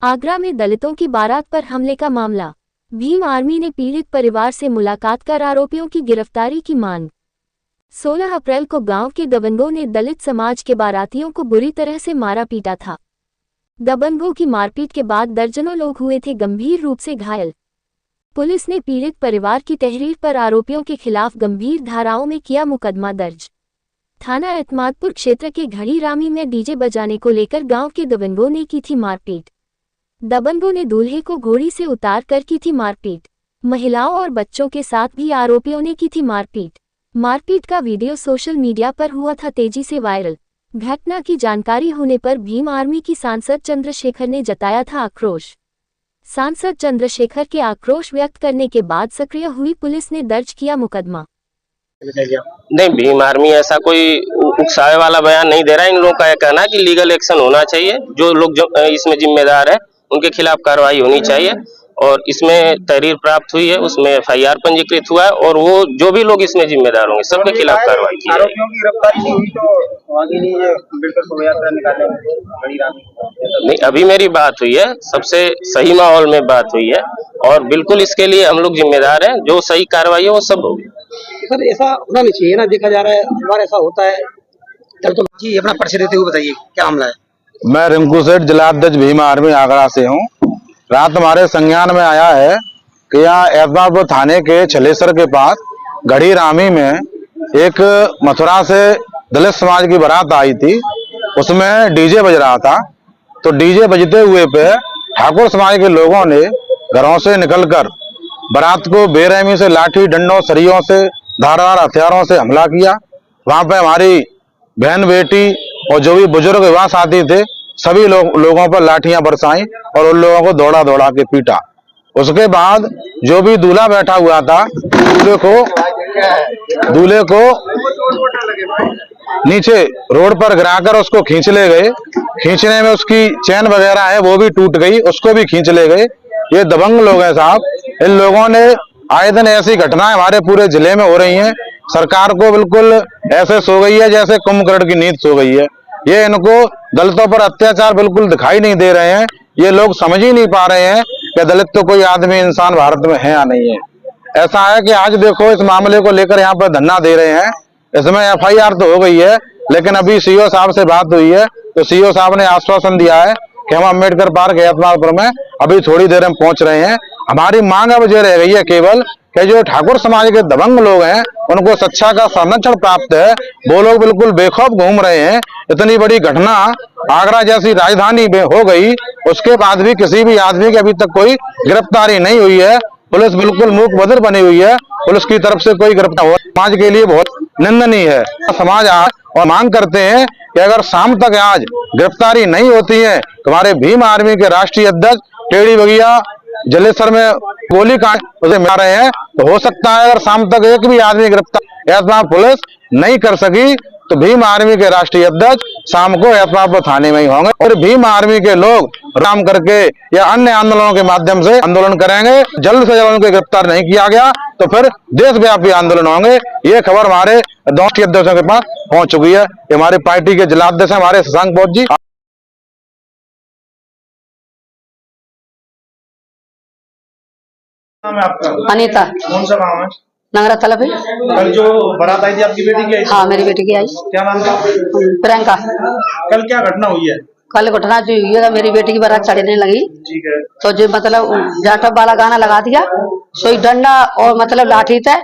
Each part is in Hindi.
आगरा में दलितों की बारात पर हमले का मामला। भीम आर्मी ने पीड़ित परिवार से मुलाकात कर आरोपियों की गिरफ्तारी की मांग। 16 अप्रैल को गांव के दबंगों ने दलित समाज के बारातियों को बुरी तरह से मारा पीटा था। दबंगों की मारपीट के बाद दर्जनों लोग हुए थे गंभीर रूप से घायल। पुलिस ने पीड़ित परिवार की तहरीर पर आरोपियों के खिलाफ गंभीर धाराओं में किया मुकदमा दर्ज। थाना एतमादपुर क्षेत्र के घड़ी रामी में डीजे बजाने को लेकर गांव के दबंगों ने की थी मारपीट। दबंगों ने दूल्हे को घोड़ी से उतार कर की थी मारपीट। महिलाओं और बच्चों के साथ भी आरोपियों ने की थी मारपीट। मारपीट का वीडियो सोशल मीडिया पर हुआ था तेजी से वायरल। घटना की जानकारी होने पर भीम आर्मी की सांसद चंद्रशेखर ने जताया था आक्रोश। सांसद चंद्रशेखर के आक्रोश व्यक्त करने के बाद सक्रिय हुई पुलिस ने दर्ज किया मुकदमा। नहीं, भीम आर्मी ऐसा कोई उकसावे वाला बयान नहीं दे रहा है। इन लोगों का यह कहना है कि लीगल एक्शन होना चाहिए। जो लोग इसमें जिम्मेदार है उनके खिलाफ कार्रवाई होनी चाहिए और इसमें तहरीर प्राप्त हुई है, उसमें FIR पंजीकृत हुआ है और वो जो भी लोग इसमें जिम्मेदार होंगे सबके खिलाफ कार्रवाई की जाएगी। आरोपियों की गिरफ्तारी नहीं हुई तो आगे नहीं ये अम्बेडकर शोभायात्रा निकालेंगे। नहीं, अभी मेरी बात हुई है, सबसे सही माहौल में बात हुई है और बिल्कुल इसके लिए हम लोग जिम्मेदार हैं। जो सही कार्रवाई है वो सब होगी। सर ऐसा होना नहीं चाहिए ना, देखा जा रहा है हर बार ऐसा होता है। तो जी अपना परिचय देते हुए बताइए क्या मामला है। मैं रिंकू सेठ, जिलाध्यक्ष भीम आर्मी आगरा से हूँ। रात हमारे संज्ञान में आया है कि यहाँ एतमादपुर थाने के छलेसर के पास घड़ी रामी में एक मथुरा से दलित समाज की बारात आई थी। उसमें डीजे बज रहा था, तो डीजे बजते हुए पे ठाकुर समाज के लोगों ने घरों से निकलकर बारात को बेरहमी से लाठी डंडों सरियों से धारदार हथियारों से हमला किया। वहां पे हमारी बहन बेटी और जो भी बुजुर्ग विवाह साथी थे सभी लोगों पर लाठियां बरसाई और उन लोगों को दौड़ा दौड़ा के पीटा। उसके बाद जो भी दूल्हा बैठा हुआ था दूल्हे को नीचे रोड पर गिराकर उसको खींच ले गए। खींचने में उसकी चैन वगैरह है वो भी टूट गई, उसको भी खींच ले गए। ये दबंग लोग हैं साहब। इन लोगों ने आए दिन ऐसी घटनाएं हमारे पूरे जिले में हो रही हैं। सरकार को बिल्कुल ऐसे सो गई है जैसे कुंभकर्ण की नींद सो गई है। ये इनको दलितों पर अत्याचार बिल्कुल दिखाई नहीं दे रहे हैं। ये लोग समझ ही नहीं पा रहे हैं कि दलित तो कोई आदमी इंसान भारत में है या नहीं है। ऐसा है कि आज देखो इस मामले को लेकर यहाँ पर धरना दे रहे हैं। इसमें FIR तो हो गई है, लेकिन अभी CO साहब से बात हुई है तो CO साहब ने आश्वासन दिया है कि हम अम्बेडकर पार्क एतमादपुर में अभी थोड़ी देर में पहुंच रहे हैं। हमारी मांग अब ये रह गई है केवल कि जो ठाकुर समाज के दबंग लोग हैं उनको शिक्षा का संरक्षण प्राप्त है। वो लोग बिल्कुल बेखौफ घूम रहे हैं। इतनी बड़ी घटना आगरा जैसी राजधानी में हो गई, उसके बाद भी किसी भी आदमी की अभी तक कोई गिरफ्तारी नहीं हुई है। पुलिस बिल्कुल मूक बधिर बनी हुई है। पुलिस की तरफ से कोई गिरफ्तार हो समाज के लिए बहुत निंदनीय है। समाज आज और मांग करते हैं कि अगर शाम तक आज गिरफ्तारी नहीं होती है तो हमारे भीम आर्मी के राष्ट्रीय अध्यक्ष टेढ़ी बगिया जलेसर में गोली कांड उसे मार रहे हैं। तो हो सकता है अगर शाम तक एक भी आदमी गिरफ्तार एतमाद पुलिस नहीं कर सकी तो भीम आर्मी के राष्ट्रीय अध्यक्ष शाम को एतमादपुर थाने में ही होंगे और भीम आर्मी के लोग राम करके या अन्य आंदोलनों के माध्यम से आंदोलन करेंगे। जल्द से जल्द उनको गिरफ्तार नहीं किया गया तो फिर देशव्यापी आंदोलन होंगे। ये खबर हमारे राष्ट्रीय अध्यक्षों के पास पहुंच चुकी है। हमारी पार्टी के जिलाध्यक्ष हमारे शशांक बोध जी। अनीता। कौन सा गाँव है? नगरा तलब है। कल जो बारात आई थी आपकी बेटी की आई? हाँ मेरी बेटी की आई। क्या नाम था? प्रियंका। कल क्या घटना हुई है? कल घटना जो हुई है मेरी बेटी की बारात चढ़ने लगी। ठीक है। तो जो मतलब जाटव वाला गाना लगा दिया, सोई डंडा और मतलब लाठी थे,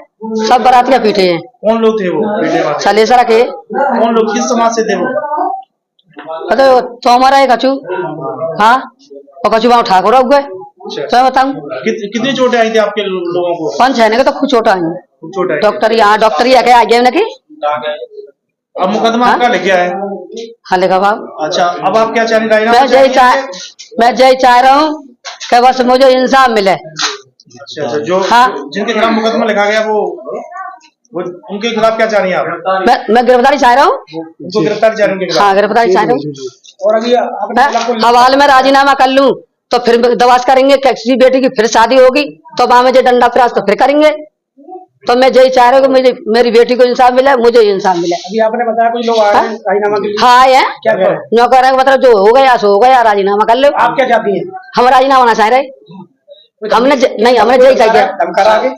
सब बारातियां पीटे हैं। कौन लोग थे वो? छलेसरा के। कौन लोग, किस समाज से थे वो? तो हमारा है कचू। हाँ और कचू गाँव ठाकुर हो गए। तो बताऊँ कितनी चोटें आई थी आपके लोगों को? 5 है तो कुछ चोट आई। डॉक्टर यहाँ आके आ गए ना। अब मुकदमा आपका लिखा है? हाँ लिखा बाब। अच्छा, अब आप क्या चाह रही? मैं जय चाह रहा हूँ कि बस मुझे इंसाफ मिले। अच्छा, जो हाँ जिनके खिलाफ मुकदमा लिखा गया वो उनके खिलाफ क्या चाह रही हैं आप? मैं गिरफ्तारी चाह रहा हूँ। उनको गिरफ्तारी चाह रही हूँ? हाँ गिरफ्तारी चाह रहा हूँ। और अभी हवाले में राजीनामा कर लूँ तो फिर दवास करेंगे। किसी बेटी की फिर शादी होगी तो वहां में जो डंडा फिरास तो फिर करेंगे। तो मैं यही चाह रहा हूँ कि मेरी बेटी को इंसाफ मिले, मुझे इंसाफ मिले। अभी आपने बताया कुछ लोग आ रहे हैं राजीनामा के लिए, हाँ आए हैं, क्या कह रहे हैं? नौकर है, मतलब जो हो गया सो हो गया, राजीनामा कर लो। आप क्या चाहती हैं? हम राजीनामा ना चाह रहे, हमने नहीं, हमने यही कहिए धमकारा आगे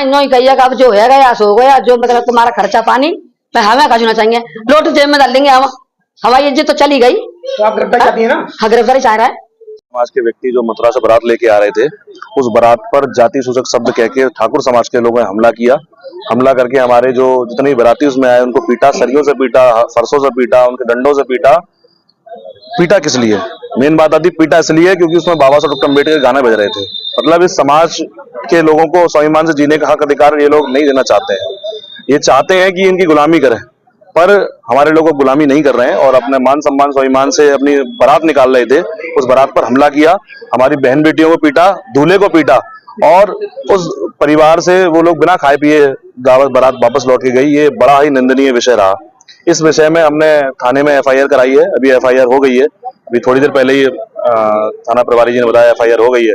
नहीं कहिए कि अब जो है गया सो हो गया, जो मतलब तुम्हारा खर्चा पानी मैं हमें खर्चना चाहिए, लोट जेब में डाल देंगे हम, हमारी इज्जत तो चली गई। तो आप गिरफ्तारी चाहती है ना? हाँ गिरफ्तारी चाह रहा है। समाज के व्यक्ति जो मथुरा से बारात लेके आ रहे थे, उस बारात पर जाति सूचक शब्द कह के ठाकुर समाज के लोगों ने हमला किया। हमला करके हमारे जो जितने बाराती उसमें आए उनको पीटा, सरियों से पीटा, फरसों से पीटा, उनके डंडों से पीटा। पीटा किस लिए? मेन बात आती पीटा इसलिए क्योंकि उसमें बाबा साहब डॉक्टर अम्बेडकर के गाने बज रहे थे। मतलब इस समाज के लोगों को स्वाभिमान से जीने का हक अधिकार ये लोग नहीं देना चाहते हैं। ये चाहते हैं कि इनकी गुलामी करें, पर हमारे लोगों को गुलामी नहीं कर रहे हैं और अपने मान सम्मान स्वाभिमान से अपनी बारात निकाल रहे थे। उस बारात पर हमला किया, हमारी बहन बेटियों को पीटा, दूल्हे को पीटा और उस परिवार से वो लोग बिना खाए पिए बारात वापस लौट के गई। ये बड़ा ही निंदनीय विषय रहा। इस विषय में हमने थाने में FIR कराई है, अभी FIR हो गई है, अभी थोड़ी देर पहले ही थाना प्रभारी जी ने बताया FIR हो गई है।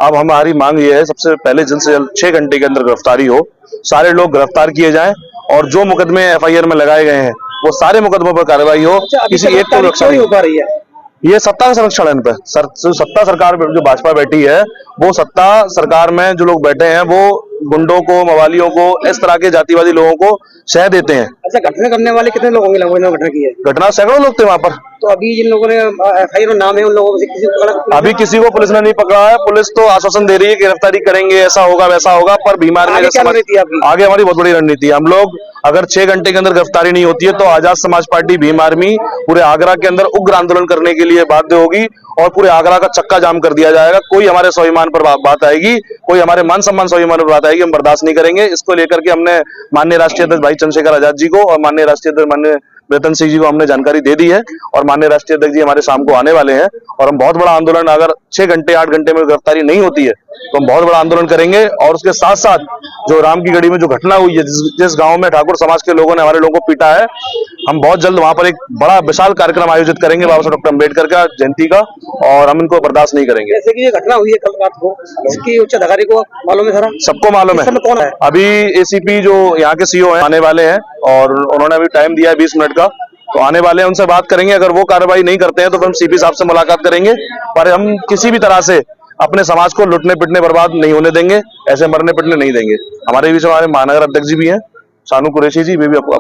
अब हमारी मांग ये है, सबसे पहले जल्द से जल्द 6 घंटे के अंदर गिरफ्तारी हो, सारे लोग गिरफ्तार किए जाएं और जो मुकदमे FIR में लगाए गए हैं वो सारे मुकदमों पर कार्रवाई हो। किसी एक को रक्षा नहीं हो पा रही है। ये सत्ता का संरक्षण है इन पे। सत्ता सरकार जो भाजपा बैठी है, वो सत्ता सरकार में जो लोग बैठे हैं वो गुंडों को, मवालियों को, इस तरह के जातिवादी लोगों को शह देते हैं। अच्छा, घटना करने वाले कितने लोगों के लगभग घटना की है? घटना सैकड़ों लोग थे वहां पर। तो अभी जिन लोगों ने FIR में नाम है उन लोगों में से किसी को पकड़ा? अभी किसी को पुलिस ने नहीं पकड़ा है। पुलिस तो आश्वासन दे रही है कि गिरफ्तारी करेंगे, ऐसा होगा वैसा होगा, पर बीमार में आगे हमारी बहुत बड़ी रणनीति है। हम लोग अगर 6 घंटे के अंदर गिरफ्तारी नहीं होती है तो आजाद समाज पार्टी भीम आर्मी पूरे आगरा के अंदर उग्र आंदोलन करने के लिए बाध्य होगी और पूरे आगरा का चक्का जाम कर दिया जाएगा। कोई हमारे स्वाभिमान पर बात आएगी, कोई हमारे मान सम्मान स्वाभिमान पर बात आएगी, हम बर्दाश्त नहीं करेंगे। इसको लेकर के हमने माननीय राष्ट्रीय अध्यक्ष भाई चंद्रशेखर आजाद जी को और माननीय राष्ट्रीय अध्यक्ष माननीय वेतन सिंह जी को हमने जानकारी दे दी है और माननीय राष्ट्रीय अध्यक्ष जी हमारे शाम को आने वाले हैं और हम बहुत बड़ा आंदोलन, अगर 6 घंटे 8 घंटे में गिरफ्तारी नहीं होती है तो हम बहुत बड़ा आंदोलन करेंगे। और उसके साथ साथ जो राम की गढ़ी में जो घटना हुई है, जिस गांव में ठाकुर समाज के लोगों ने हमारे लोगों को पीटा है, हम बहुत जल्द वहां पर एक बड़ा विशाल कार्यक्रम आयोजित करेंगे बाबा साहब डॉक्टर अम्बेडकर का जयंती का, और हम इनको बर्दाश्त नहीं करेंगे। जैसे कि ये घटना हुई है कल रात को, इसकी उच्च अधिकारी को मालूम है? सबको मालूम है। कौन है? अभी ACP जो यहाँ के CO हैं आने वाले हैं और उन्होंने अभी टाइम दिया है 20 मिनट का, तो आने वाले हैं, उनसे बात करेंगे। अगर वो कार्रवाई नहीं करते हैं तो फिर हम CP साहब से मुलाकात करेंगे। पर हम किसी भी तरह से अपने समाज को लुटने पिटने बर्बाद नहीं होने देंगे, ऐसे मरने पिटने नहीं देंगे। हमारे बीच हमारे महानगर अध्यक्ष जी भी हैं, शानू कुरैशी जी, वे भी आपको